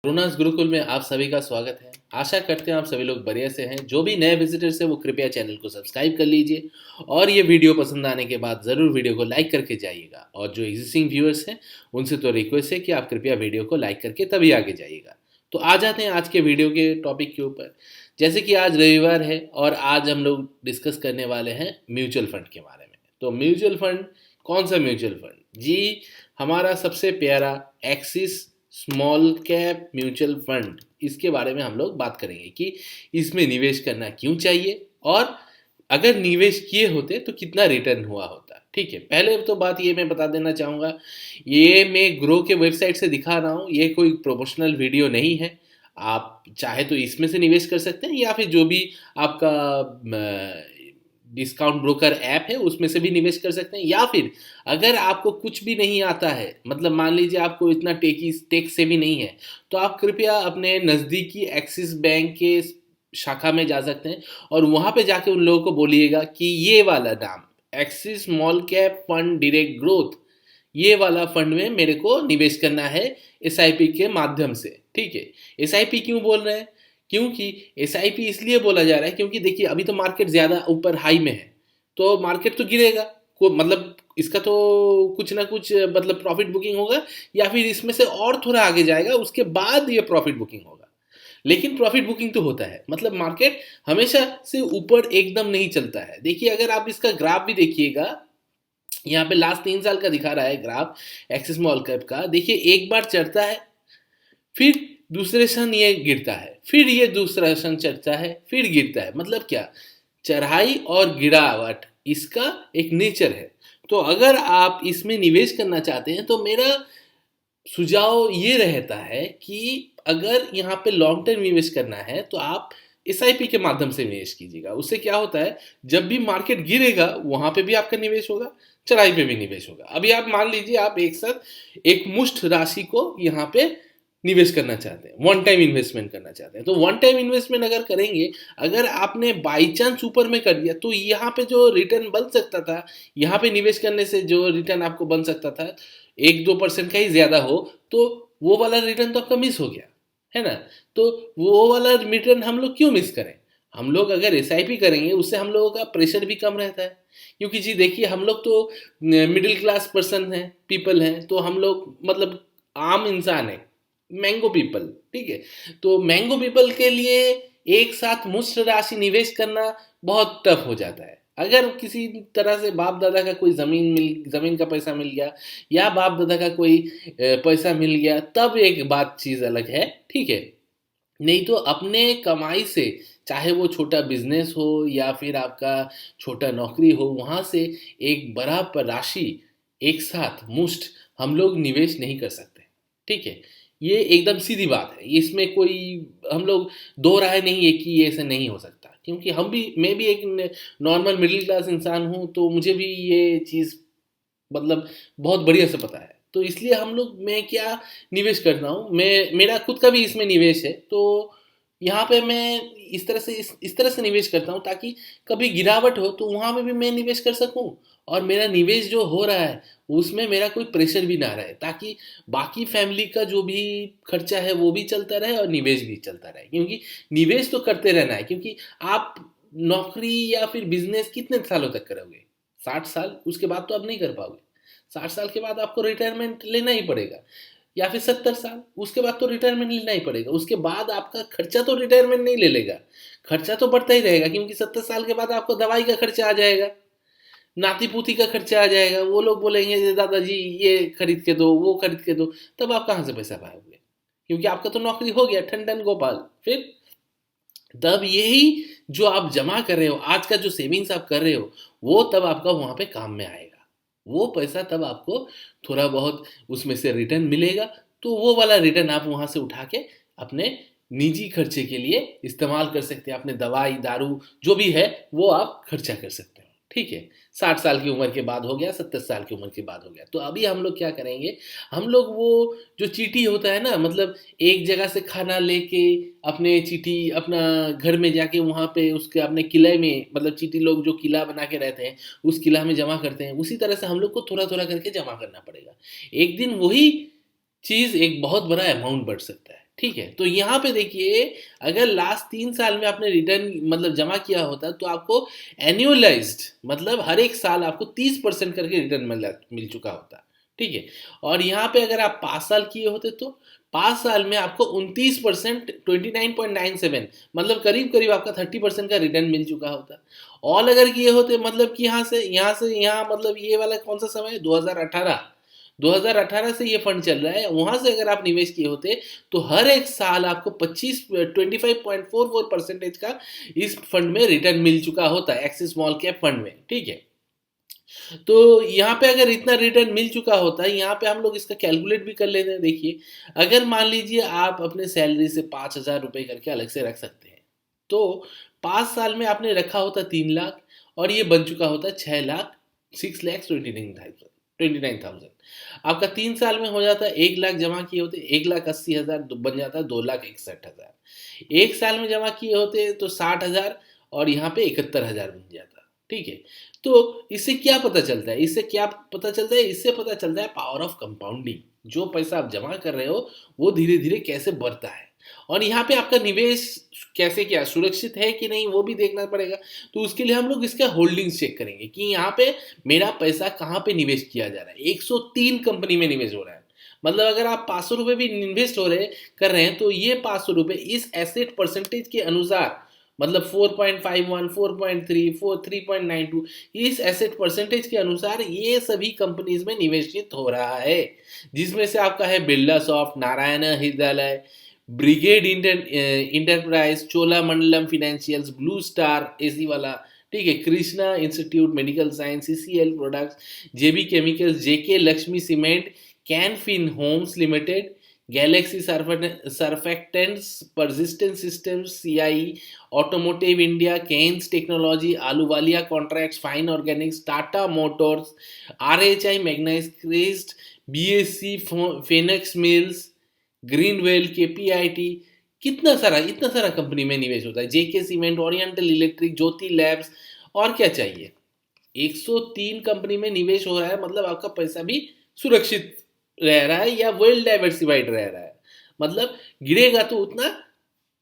गुरुनाथ गुरुकुल में आप सभी का स्वागत है। आशा करते हैं आप सभी लोग बढ़िया से हैं। जो भी नए विजिटर्स हैं वो कृपया चैनल को सब्सक्राइब कर लीजिए और ये वीडियो पसंद आने के बाद ज़रूर वीडियो को लाइक करके जाइएगा। और जो एग्जिस्टिंग व्यूअर्स हैं उनसे तो रिक्वेस्ट है कि आप कृपया वीडियो को लाइक करके तभी आगे जाइएगा। तो आ जाते हैं आज के वीडियो के टॉपिक के ऊपर। जैसे कि आज रविवार है और आज हम लोग डिस्कस करने वाले हैं म्यूचुअल फंड के बारे में। तो म्यूचुअल फंड, कौन सा म्यूचुअल फंड जी? हमारा सबसे प्यारा axis small cap mutual fund, इसके बारे में हम लोग बात करेंगे कि इसमें निवेश करना क्यों चाहिए और अगर निवेश किए होते तो कितना रिटर्न हुआ होता। ठीक है, पहले तो बात ये मैं बता देना चाहूँगा, ये मैं ग्रो के वेबसाइट से दिखा रहा हूँ, ये कोई प्रोमोशनल वीडियो नहीं है। आप चाहे तो इसमें से निवेश कर सकते हैं या फिर जो भी आपका डिस्काउंट ब्रोकर ऐप है उसमें से भी निवेश कर सकते हैं, या फिर अगर आपको कुछ भी नहीं आता है, मतलब मान लीजिए आपको इतना टेक से भी नहीं है, तो आप कृपया अपने नज़दीकी एक्सिस बैंक के शाखा में जा सकते हैं और वहाँ पे जाके उन लोगों को बोलिएगा कि ये वाला नाम axis small cap fund direct growth, ये वाला फंड में मेरे को निवेश करना है एसआईपी के माध्यम से। ठीक है, एसआईपी क्यों बोल रहे हैं? क्योंकि एसआईपी इसलिए बोला जा रहा है क्योंकि देखिए अभी तो मार्केट ज़्यादा ऊपर हाई में है, तो मार्केट तो गिरेगा, को मतलब इसका तो कुछ ना कुछ मतलब प्रॉफिट बुकिंग होगा या फिर इसमें से और थोड़ा आगे जाएगा, उसके बाद ये प्रॉफिट बुकिंग होगा। लेकिन प्रॉफिट बुकिंग तो होता है, मतलब मार्केट हमेशा से ऊपर एकदम नहीं चलता है। देखिए अगर आप इसका ग्राफ भी देखिएगा, यहाँ पे लास्ट 3 साल का दिखा रहा है ग्राफ एक्सिस स्मॉल कैप का। देखिए एक बार चढ़ता है, फिर दूसरे क्षण ये गिरता है, फिर ये दूसरा क्षण चढ़ता है, फिर गिरता है। मतलब क्या, चढ़ाई और गिरावट इसका एक नेचर है। तो अगर आप इसमें निवेश करना चाहते हैं तो मेरा सुझाव ये रहता है कि अगर यहाँ पे लॉन्ग टर्म निवेश करना है तो आप एसआईपी के माध्यम से निवेश कीजिएगा। उससे क्या होता है, जब भी मार्केट गिरेगा वहां पे भी आपका निवेश होगा, चढ़ाई पे भी निवेश होगा। अभी आप मान लीजिए आप एक साथ एक मुश्त राशि को यहाँ पे निवेश करना चाहते हैं, वन टाइम इन्वेस्टमेंट करना चाहते हैं, तो वन टाइम इन्वेस्टमेंट अगर करेंगे, अगर आपने बाई चांस ऊपर में कर दिया तो यहाँ पे जो रिटर्न बन सकता था, यहाँ पे निवेश करने से जो रिटर्न आपको बन सकता था 1-2% का ही ज्यादा हो, तो वो वाला रिटर्न तो आपका मिस हो गया है ना। तो वो वाला रिटर्न हम लोग क्यों मिस करें? हम लोग अगर एसआईपी करेंगे उससे हम लोगों का प्रेशर भी कम रहता है। क्योंकि जी देखिए हम लोग तो मिडिल क्लास पर्सन हैं, पीपल हैं, तो हम लोग मतलब आम इंसान है, मैंगो पीपल। ठीक है, तो मैंगो पीपल के लिए एक साथ मुश्त राशि निवेश करना बहुत टफ हो जाता है। अगर किसी तरह से बाप दादा का कोई जमीन का पैसा मिल गया या बाप दादा का कोई पैसा मिल गया, तब एक बात चीज अलग है। ठीक है, नहीं तो अपने कमाई से, चाहे वो छोटा बिजनेस हो या फिर आपका छोटा नौकरी हो, वहां से एक बड़ा राशि एक साथ मुश्त हम लोग निवेश नहीं कर सकते। ठीक है, ये एकदम सीधी बात है, इसमें कोई हम लोग दो राय नहीं है कि ये ऐसे नहीं हो सकता। क्योंकि मैं भी एक नॉर्मल मिडिल क्लास इंसान हूँ, तो मुझे भी ये चीज़ मतलब बहुत बढ़िया से पता है। तो इसलिए हम लोग, मैं क्या निवेश करता हूँ, मैं मेरा खुद का भी इसमें निवेश है, तो यहाँ पे मैं इस तरह से निवेश करता हूँ ताकि कभी गिरावट हो तो वहाँ पे भी मैं निवेश कर सकूँ और मेरा निवेश जो हो रहा है उसमें मेरा कोई प्रेशर भी ना रहे, ताकि बाकी फैमिली का जो भी खर्चा है वो भी चलता रहे और निवेश भी चलता रहे। क्योंकि निवेश तो करते रहना है, क्योंकि आप नौकरी या फिर बिजनेस कितने सालों तक करोगे? 60 साल, उसके बाद तो आप नहीं कर पाओगे। 60 साल के बाद आपको रिटायरमेंट लेना ही पड़ेगा, या फिर 70 साल, उसके बाद तो रिटायरमेंट लेना ही पड़ेगा। उसके बाद आपका खर्चा तो रिटायरमेंट नहीं ले लेगा, खर्चा तो बढ़ता ही रहेगा, क्योंकि 70 साल के बाद आपको दवाई का खर्चा आ जाएगा, नाती पोती का खर्चा आ जाएगा। वो लोग बोलेंगे दादाजी ये खरीद के दो, वो खरीद के दो, तब आप कहाँ से पैसा पाओगे? क्योंकि आपका तो नौकरी हो गया ठन ठन गोपाल। फिर तब यही जो आप जमा कर रहे हो, आज का जो सेविंग्स आप कर रहे हो, वो तब आपका वहां पे काम में आएगा। वो पैसा तब आपको थोड़ा बहुत उसमें से रिटर्न मिलेगा, तो वो वाला रिटर्न आप वहां से उठा के अपने निजी खर्चे के लिए इस्तेमाल कर सकते हैं। अपने दवाई दारू जो भी है वो आप खर्चा कर सकते हो। ठीक है, 60 साल की उम्र के बाद हो गया, 70 साल की उम्र के बाद हो गया, तो अभी हम लोग क्या करेंगे, हम लोग वो जो चीटी होता है ना, मतलब एक जगह से खाना लेके अपने चीटी अपना घर में जाके वहाँ पे उसके अपने किले में, मतलब चीटी लोग जो किला बना के रहते हैं उस किला में जमा करते हैं, उसी तरह से हम लोग को थोड़ा थोड़ा करके जमा करना पड़ेगा। एक दिन वही चीज़ एक बहुत बड़ा अमाउंट बढ़ सकता है। ठीक है, तो यहाँ पे देखिए, अगर लास्ट 3 साल में आपने रिटर्न मतलब जमा किया होता तो आपको एनुअलाइज्ड मतलब हर एक साल आपको 30% करके रिटर्न मिल चुका होता। ठीक है, और यहाँ पे अगर आप 5 साल किए होते तो 5 साल में आपको 29%, 29.97 मतलब करीब करीब आपका 30% का रिटर्न मिल चुका होता। और अगर किए होते मतलब कि यहाँ मतलब ये वाला कौन सा समय है, 2018 से ये फंड चल रहा है, वहां से अगर आप निवेश किए होते तो हर एक साल आपको 25.44% का इस फंड में रिटर्न मिल चुका होता है, एक्सिस स्मॉल कैप फंड में। ठीक है, तो यहाँ पे अगर इतना रिटर्न मिल चुका होता है, यहाँ पे हम लोग इसका कैलकुलेट भी कर लेते हैं। देखिए, अगर मान लीजिए आप अपने सैलरी से 5,000 रुपये करके अलग से रख सकते हैं, तो 5 साल में आपने रखा होता 3 लाख, और ये बन चुका होता 6 लाख, 6,29,000। आपका 3 साल में हो जाता है, 1 लाख जमा किए होते 1,80,000, बन जाता है 2,61,000। 1 साल में जमा किए होते तो 60,000, और यहाँ पे 71,000 बन जाता। ठीक है, तो इससे क्या पता चलता है, इससे पता चलता है पावर ऑफ कंपाउंडिंग। जो पैसा आप जमा कर रहे हो वो धीरे धीरे कैसे बढ़ता है, और यहाँ पे आपका निवेश कैसे, क्या सुरक्षित है कि नहीं वो भी देखना पड़ेगा। तो उसके लिए हम लोग इसका होल्डिंग्स चेक करेंगे कि यहाँ पे मेरा पैसा कहाँ पे निवेश किया जा रहा है। 103 कंपनी में निवेश हो रहा है, मतलब अगर आप 500 रुपये भी इन्वेस्ट कर रहे हैं तो ये 500 रुपये इस एसेट परसेंटेज के अनुसार, मतलब 4.51, 4.3, 3.92, इस एसेट परसेंटेज के अनुसार ये सभी कंपनीज में निवेशित हो रहा है, जिसमें से आपका है Birla soft, Narayana Hrudayalaya, Brigade Enterprise, Cholamandalam Financials, Blue Star AC वाला, ठीक है, Krishna Institute Medical Science, CCL Products, JB Chemicals, JK Lakshmi Cement, Canfin Homes Limited, Galaxy Surfactants, Persistent Systems, CI, Automotive India, Kaynes Technology, Ahluwalia Contracts, Fine Organics, Tata Motors, RHI Magnesita क्रिस्ट, BSC Phoenix Mills, Greenwell, KPIT, इतना सारा company में निवेश होता है, JK Cement, Oriental Electric, Jyothy Labs, और क्या चाहिए। 103 कंपनी में निवेश हो रहा है, मतलब आपका पैसा भी सुरक्षित रह रहा है या वेल डाइवर्सिफाइड रह रहा है। मतलब गिरेगा तो उतना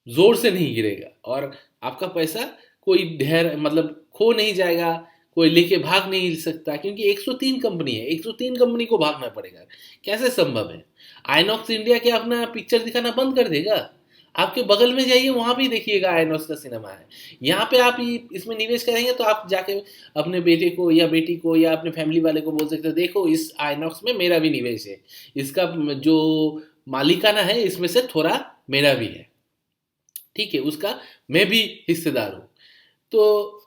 जोर से नहीं गिरेगा, और आपका पैसा कोई ढेर मतलब खो नहीं जाएगा, कोई लेके भाग नहीं सकता, क्योंकि 103 कंपनी है, 103 कंपनी को भागना पड़ेगा, कैसे संभव है। आइनॉक्स इंडिया क्या अपना पिक्चर दिखाना बंद कर देगा? आपके बगल में जाइए, वहां भी देखिएगा आइनॉक्स का सिनेमा है। यहाँ पे आप इसमें निवेश करेंगे तो आप जाके अपने बेटे को या बेटी को या अपने फैमिली वाले को बोल सकते हो, देखो इस आइनॉक्स में मेरा भी निवेश है, इसका जो मालिकाना है इसमें से थोड़ा मेरा भी है। ठीक है, उसका मैं भी हिस्सेदार हूँ। तो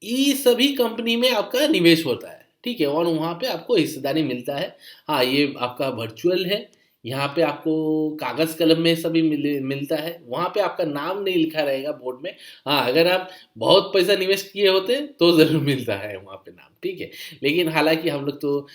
ये सभी कंपनी में आपका निवेश होता है। ठीक है, और वहाँ पे आपको हिस्सेदारी मिलता है। हाँ, ये आपका वर्चुअल है, यहाँ पे आपको कागज कलम में सभी मिलता है, वहाँ पे आपका नाम नहीं लिखा रहेगा बोर्ड में। हाँ, अगर आप बहुत पैसा निवेश किए होते तो ज़रूर मिलता है वहाँ पे नाम। ठीक है, लेकिन हालांकि हम लोग तो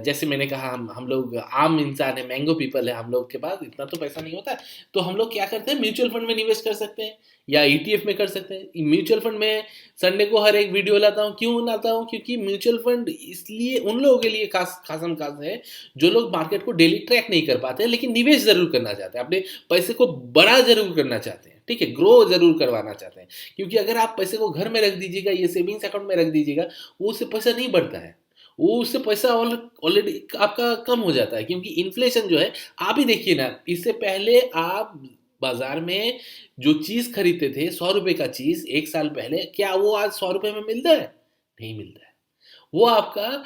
जैसे मैंने कहा, हम लोग आम इंसान है, मैंगो पीपल है, हम लोग के पास इतना तो पैसा नहीं होता है। तो हम लोग क्या करते हैं, म्यूचुअल फंड में निवेश कर सकते हैं या ईटीएफ में कर सकते हैं। म्यूचुअल फंड में संडे को हर एक वीडियो लाता हूँ, क्यों लाता हूँ, क्योंकि म्यूचुअल फंड इसलिए उन लोगों के लिए खासम खास है जो लोग मार्केट को डेली ट्रैक नहीं कर पाते हैं, लेकिन निवेश जरूर करना चाहते हैं, अपने पैसे को बड़ा जरूर करना चाहते हैं। ठीक है, ग्रो जरूर करवाना चाहते हैं, क्योंकि अगर आप पैसे को घर में रख दीजिएगा, ये सेविंग्स अकाउंट में रख दीजिएगा, वो उससे पैसा नहीं बढ़ता है, वो उससे पैसा ऑलरेडी आपका कम हो जाता है, क्योंकि इन्फ्लेशन जो है, आप ही देखिए ना, इससे पहले आप बाजार में जो चीज खरीदते थे 100 रुपए का चीज 1 साल पहले, क्या वो आज 100 रुपए में मिलता है? नहीं मिलता है। वो आपका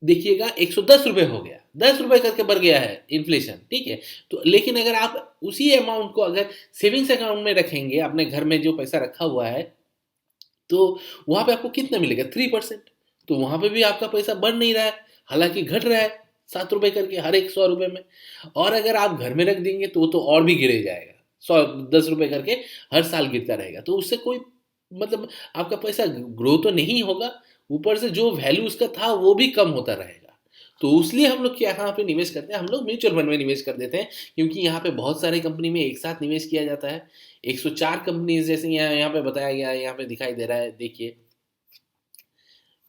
देखिएगा 110 रुपए हो गया, 10 रुपए करके बढ़ गया है इन्फ्लेशन। ठीक है, तो लेकिन अगर आप उसी अमाउंट को अगर सेविंग्स अकाउंट में रखेंगे, अपने घर में जो पैसा रखा हुआ है, तो वहां पे आपको कितना मिलेगा? 3%। तो वहां पे भी आपका पैसा बढ़ नहीं रहा है, हालांकि घट रहा है 7 रुपए करके हर एक 100 रुपए में। और अगर आप घर में रख देंगे तो और भी गिरे जाएगा, 10 रुपए करके हर साल गिरता रहेगा, तो उससे कोई मतलब आपका पैसा ग्रो तो नहीं होगा, ऊपर से जो वैल्यू उसका था वो भी कम होता रहेगा। तो इसलिए हम लोग क्या यहाँ पे निवेश करते हैं, हम लोग म्यूचुअल फंड में निवेश कर देते हैं, क्योंकि यहाँ पे बहुत सारे कंपनी में एक साथ निवेश किया जाता है। 104 कंपनीज जैसे यहाँ पे बताया गया है, यहाँ पे दिखाई दे रहा है, देखिए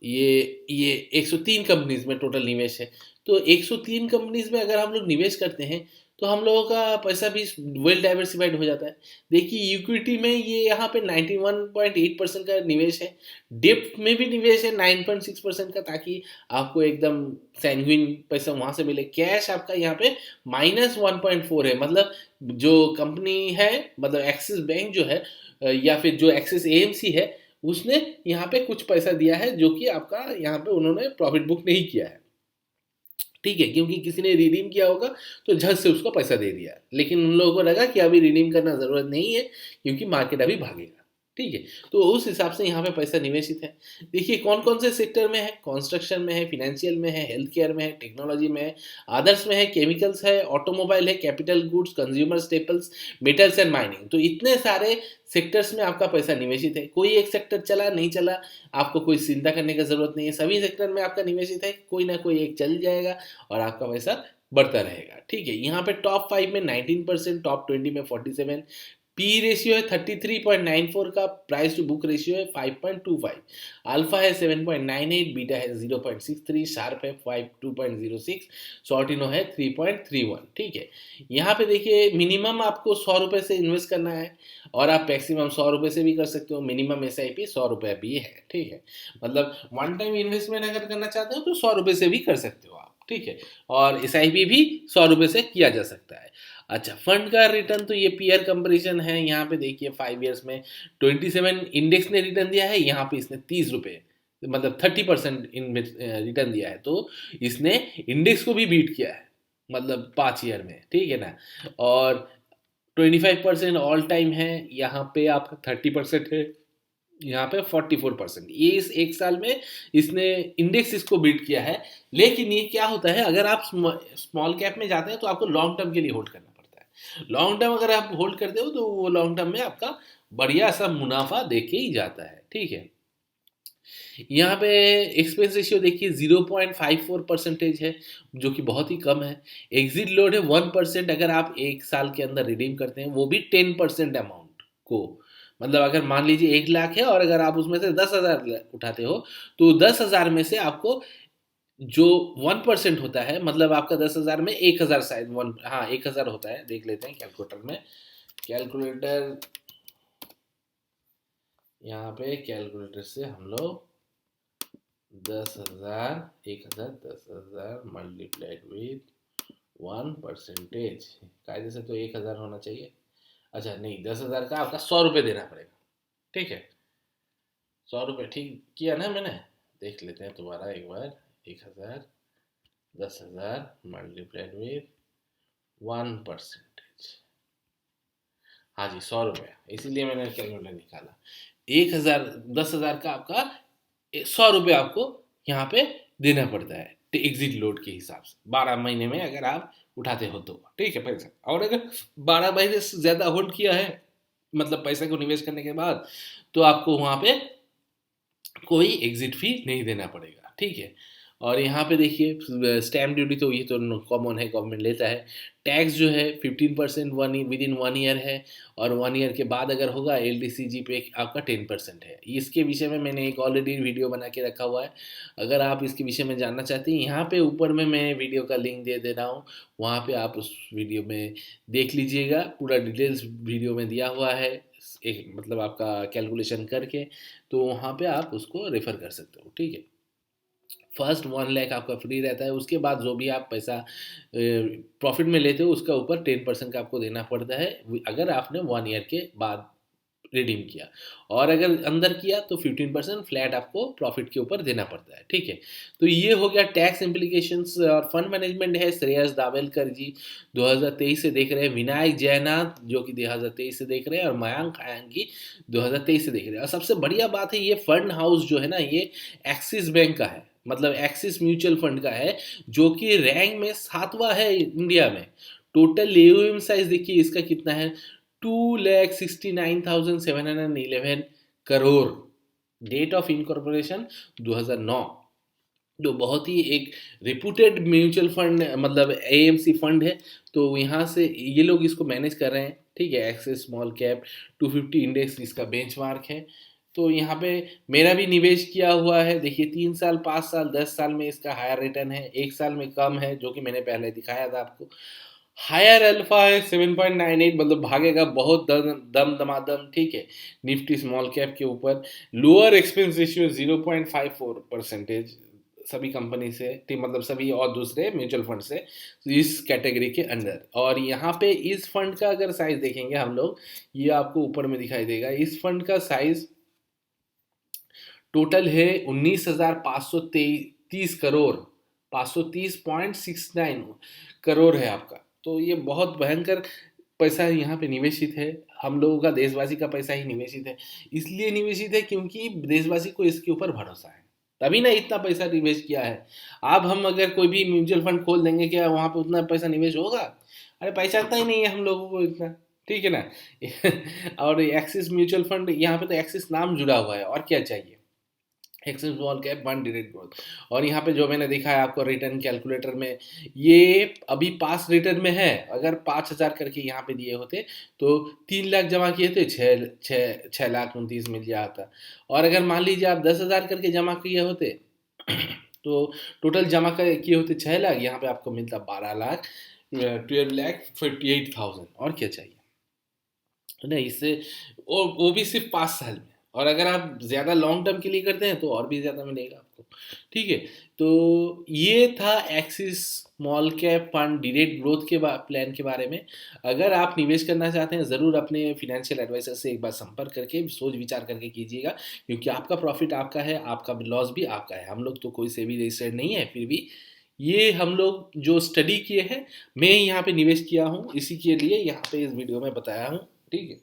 ये 103 कंपनीज में टोटल निवेश है। तो 103 कंपनीज में अगर हम लोग निवेश करते हैं तो हम लोगों का पैसा भी वेल डाइवर्सिफाइड हो जाता है। देखिए इक्विटी में ये यहाँ पे 91.8% का निवेश है, डेप्ट में भी निवेश है 9.6% का, ताकि आपको एकदम सैंग्विन पैसा वहाँ से मिले। कैश आपका यहाँ पे -1.4 है, मतलब जो कंपनी है, मतलब एक्सिस बैंक जो है या फिर जो एक्सिस एएमसी है, उसने यहाँ पे कुछ पैसा दिया है जो कि आपका यहाँ पे उन्होंने प्रॉफिट बुक नहीं किया है, ठीक है, क्योंकि किसी ने रिडीम किया होगा तो झट से उसको पैसा दे दिया, लेकिन उन लोगों को लगा कि अभी रिडीम करना ज़रूरत नहीं है क्योंकि मार्केट अभी भागेगा, ठीक है। तो उस हिसाब से यहाँ पे पैसा निवेशित है। देखिए कौन कौन से सेक्टर में है, कंस्ट्रक्शन में है, फिनेंशियल में है, हेल्थ केयर में है, टेक्नोलॉजी में है, अदर्स में है, केमिकल्स है, ऑटोमोबाइल है, capital goods, consumer staples, metals and mining. तो इतने सारे सेक्टर्स में आपका पैसा निवेशित है। कोई एक सेक्टर चला नहीं चला, आपको कोई चिंता करने की जरूरत नहीं है, सभी सेक्टर में आपका निवेशित है, कोई ना कोई एक चल जाएगा और आपका पैसा बढ़ता रहेगा, ठीक है। यहाँ पे टॉप 5 में 19%, टॉप 20 में 47, पी रेशियो है 33.94 का, प्राइस टू बुक रेशियो है 5.25, अल्फा है 7.98, बीटा है 0.63, शार्प है 2.06, शॉर्टिनो है 3.31, ठीक है। यहाँ पे देखिए मिनिमम आपको 100 रुपये से इन्वेस्ट करना है और आप मैक्सिमम 100 रुपये से भी कर सकते हो, मिनिमम SIP 100 रुपये भी है, ठीक है। मतलब वन टाइम इन्वेस्टमेंट अगर करना चाहते हो तो 100 रुपये से भी कर सकते हो आप, ठीक है। और SIP भी 100 रुपये से किया जा सकता है। अच्छा, फंड का रिटर्न तो ये पीयर कंपैरिजन है। यहाँ पे देखिए 5 ईयर्स में 27 इंडेक्स ने रिटर्न दिया है, यहाँ पे इसने 30 रुपये, मतलब 30% रिटर्न दिया है, तो इसने इंडेक्स को भी बीट किया है, मतलब 5 ईयर में, ठीक है ना। और 25% ऑल टाइम है, यहाँ पे आपका 30% है, यहाँ पे 44%। ये इस एक साल में इसने इंडेक्स इसको बीट किया है। लेकिन ये क्या होता है, अगर आप स्मॉल कैप में जाते हैं तो आपको लॉन्ग टर्म के लिए होल्ड करना पड़ता है। लॉन्ग टर्म अगर आप होल्ड करते हो तो वो लॉन्ग टर्म में आपका बढ़िया सा मुनाफा देके ही जाता है, ठीक है। यहाँ पे एक्सपेंस रेशियो देखिए 0.54% है, जो कि बहुत ही कम है। एग्जिट लोड है 1%, अगर आप एक साल के अंदर रिडीम करते हैं, वो भी 10% अमाउंट को, मतलब अगर मान लीजिए 1 लाख है और अगर आप उसमें से 10,000 उठाते हो तो 10,000 में से आपको जो 1% होता है, मतलब आपका 10,000 में 1,000, शायद 1, हाँ 1,000 होता है, देख लेते हैं कैलकुलेटर में। कैलकुलेटर, यहाँ पे कैलकुलेटर से हम लोग 10,000, 1,000, 10,000 मल्टीप्लाइड विथ 1%, कायदे से तो 1,000 होना चाहिए। अच्छा नहीं, 10,000 का आपका 100 रुपये देना पड़ेगा, ठीक है। 100 रुपये ठीक किया ना मैंने, देख लेते हैं दोबारा एक बार। 1,000, 10,000 मल्टीप्लाइड विथ 1%, हाँ जी 100 रुपये, इसीलिए मैंने कैलकुलेटर निकाला। 1,000, 10,000 का आपका 100 रुपये आपको यहाँ पे देना पड़ता है एग्जिट लोड के हिसाब से, 12 महीने में अगर आप उठाते हो तो, ठीक है पैसा। और अगर 12 महीने से ज़्यादा होल्ड किया है, मतलब पैसे को निवेश करने के बाद, तो आपको वहाँ पे कोई एग्जिट फी नहीं देना पड़ेगा, ठीक है। और यहाँ पे देखिए स्टैम्प ड्यूटी तो ये तो कॉमन है, गवर्नमेंट लेता है। टैक्स जो है 15% विद इन 1 ईयर है, और 1 ईयर के बाद अगर होगा LDCG पे आपका 10% है। इसके विषय में मैंने एक ऑलरेडी वीडियो बना के रखा हुआ है, अगर आप इसके विषय में जानना चाहते हैं, यहाँ पे ऊपर में मैं वीडियो का लिंक दे रहा हूँ, वहाँ पे आप उस वीडियो में देख लीजिएगा, पूरा डिटेल्स वीडियो में दिया हुआ है, एक मतलब आपका कैलकुलेशन करके, तो वहाँ पे आप उसको रेफर कर सकते हो, ठीक है। फर्स्ट 1 लाख आपका फ्री रहता है, उसके बाद जो भी आप पैसा प्रॉफिट में लेते हो उसका ऊपर 10% का आपको देना पड़ता है, अगर आपने 1 ईयर के बाद रिडीम किया। और अगर अंदर किया तो 15% फ्लैट आपको प्रॉफिट के ऊपर देना पड़ता है, ठीक है। तो ये हो गया टैक्स इम्प्लीकेशंस। और फंड मैनेजमेंट है श्रेयस दावेलकर जी 2023 से देख रहे हैं, विनायक जयनाथ जो कि 2023 से देख रहे हैं, और मयांक आयांगी 2023 से देख रहे हैं। और सबसे बढ़िया बात है, ये फंड हाउस जो है ना, ये एक्सिस बैंक का है, मतलब एक्सिस म्यूचुअल फंड का है, जो कि रैंक में 7वां है इंडिया में। टोटल AUM साइज देखिए इसका कितना है, 2,69,711 करोड़। Date of incorporation 2009। जो बहुत ही एक रिपूटेड म्यूचुअल फंड, मतलब AMC फंड है, तो यहाँ से ये लोग इसको मैनेज कर रहे हैं, ठीक है। एक्सेस स्मॉल कैप 250 इंडेक्स इसका बेंचमार्क है। तो यहाँ पे मेरा भी निवेश किया हुआ है, देखिए 3 साल, 5 साल, 10 साल में इसका हायर रिटर्न है, 1 साल में कम है, जो कि मैंने पहले दिखाया था आपको। हायर अल्फा है 7.98, मतलब भागेगा बहुत दम दमादम, ठीक है, निफ्टी स्मॉल कैप के ऊपर। लोअर एक्सपेंस रेशियो 0.54% सभी कंपनी से, ठीक, मतलब सभी और दूसरे म्यूचुअल फंड से इस कैटेगरी के अंदर। और यहाँ पे इस फंड का अगर साइज देखेंगे हम लोग, ये आपको ऊपर में दिखाई देगा, इस फंड का साइज टोटल है 19,530 करोड़, 530.69 करोड़ है आपका। तो ये बहुत भयंकर पैसा यहाँ पे निवेशित है, हम लोगों का, देशवासी का पैसा ही निवेशित है। इसलिए निवेशित है क्योंकि देशवासी को इसके ऊपर भरोसा है, तभी ना इतना पैसा निवेश किया है। अब हम अगर कोई भी म्यूचुअल फंड खोल देंगे, क्या वहाँ पे उतना पैसा निवेश होगा? अरे पहचानता ही नहीं है हम लोगों को इतना, ठीक है ना। और एक्सिस म्यूचुअल फंड, यहाँ पे तो एक्सिस नाम जुड़ा हुआ है, और क्या चाहिए। Axis small cap one direct growth. और यहाँ पे जो मैंने देखा है आपको रिटर्न कैलकुलेटर में, ये अभी पास रिटर्न में है। अगर 5,000 करके यहाँ पे दिए होते तो 3 लाख जमा किए थे, 6 लाख 29 मिल जाता। और अगर मान लीजिए आप 10,000 करके जमा किए होते तो टोटल जमा किए होते 6 लाख, यहाँ पे आपको मिलता 12 लाख, 12,58,000। और क्या चाहिए, है ना। इससे वो भी सिर्फ 5 साल में। और अगर आप ज़्यादा लॉन्ग टर्म के लिए करते हैं तो और भी ज़्यादा मिलेगा आपको, ठीक है। तो ये था axis small cap fund direct growth के प्लान के बारे में। अगर आप निवेश करना चाहते हैं, ज़रूर अपने फिनेंशियल एडवाइजर से एक बार संपर्क करके सोच विचार करके कीजिएगा, क्योंकि आपका प्रॉफिट आपका है, आपका लॉस भी आपका है। हम लोग तो कोई सेबी रजिस्टर्ड नहीं है, फिर भी ये हम लोग जो स्टडी किए हैं, मैं यहाँ पे निवेश किया हूँ, इसी के लिए यहाँ पे इस वीडियो में बताया हूँ, ठीक है।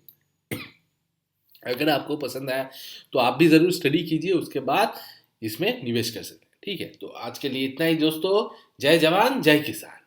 अगर आपको पसंद आया तो आप भी ज़रूर स्टडी कीजिए, उसके बाद इसमें निवेश कर सकते हैं, ठीक है। तो आज के लिए इतना ही दोस्तों। जय जवान जय किसान।